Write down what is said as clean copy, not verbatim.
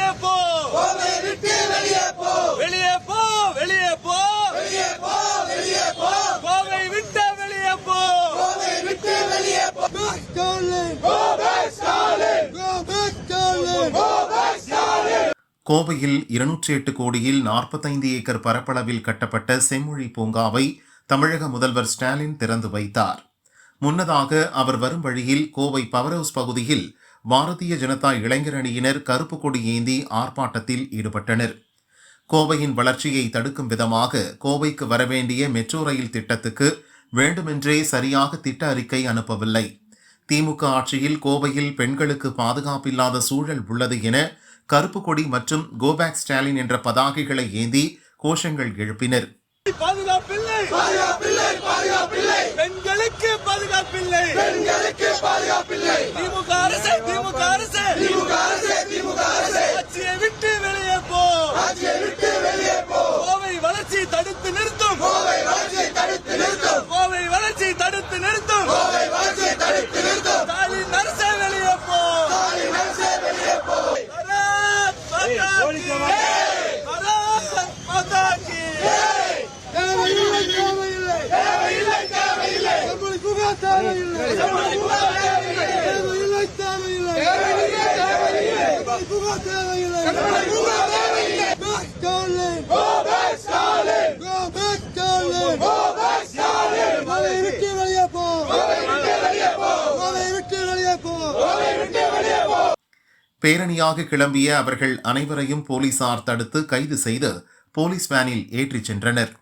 வெளியே போ, கோவை விட்டு வெளியே போ, வெளியே போ, வெளியே போ, வெளியே போ, வெளியே போ, கோவை விட்டு வெளியே போ, கோவை விட்டு வெளியே போ. Stalin! Go back Stalin! Go back, Stalin! Go back Stalin! கோவையில் 208 கோடியில் 45 ஏக்கர் பரப்பளவில் கட்டப்பட்ட செம்மொழி பூங்காவை தமிழக முதல்வர் ஸ்டாலின் திறந்து வைத்தார். முன்னதாக அவர் வரும் வழியில் கோவை பவர் ஹவுஸ் பகுதியில் பாரதிய ஜனதா இளைஞர் அணியினர் கருப்பு கொடி ஏந்தி ஆர்ப்பாட்டத்தில் ஈடுபட்டனர். கோவையின் வளர்ச்சியை தடுக்கும் விதமாக கோவைக்கு வரவேண்டிய மெட்ரோ ரயில் திட்டத்துக்கு வேண்டுமென்றே சரியாக திட்ட அறிக்கை அனுப்பவில்லை. திமுக ஆட்சியில் கோவையில் பெண்களுக்கு பாதுகாப்பில்லாத சூழல் உள்ளது என கருப்பு கொடி மற்றும் கோபேக் ஸ்டாலின் என்ற பதாகைகளை ஏந்தி கோஷங்கள் எழுப்பினர். பாதுகாப்பில்லை, பாதுகாப்பில்லை, பாதுகாப்பில்லை, பெண்களுக்கு பாதுகாப்பில்லை, பெண்களுக்கு பாதுகாப்பில்லை. திமுக அரசு, திமுக அரசு, திமுக அரசு, திமுக அரசு, ஆட்சியை விட்டு வெளியே போ, ஆட்சியை விட்டு வெளியே போ. கோவை வளர்ச்சி தடுத்து நிறுத்தும், கோவை வளர்ச்சியை தடுத்து நிறுத்தும், கோவை வளர்ச்சி தடுத்து நிறுத்தும், கோவை வளர்ச்சியை தடுத்து நிறுத்தும். ஸ்டாலின் அரசே வெளியே போ, ஸ்டாலின் அரசே வெளியே போ. பாரத் மாதா கி, பாரத் மாதா கி. தேவையில்லை, தேவையில்லை, தேவையில்லை, தேவையில்லை, செம்மொழி பூங்கா தேவையில்லை, செம்மொழி பூங்கா தேவையில்லை, தேவையில்லை, தேவையில்லை, தேவையில்லை, தேவையில்லை, செம்மொழி பூங்கா தேவையில்லை. செம்மொழி பூங்கா தேவையில்லை. Back, Stalin! Go back Stalin! Go back, Stalin! Go back Stalin! Kovai விட்டு வெளியே போ, கோவை விட்டு வெளியே போ, கோவை விட்டு வெளியே போ. கோவை விட்டு வெளியே போ. பேரணியாக கிளம்பிய அவர்கள் அனைவரையும் போலீசார் தடுத்து கைது செய்து போலீஸ் வேனில் ஏற்றிச் சென்றனர்.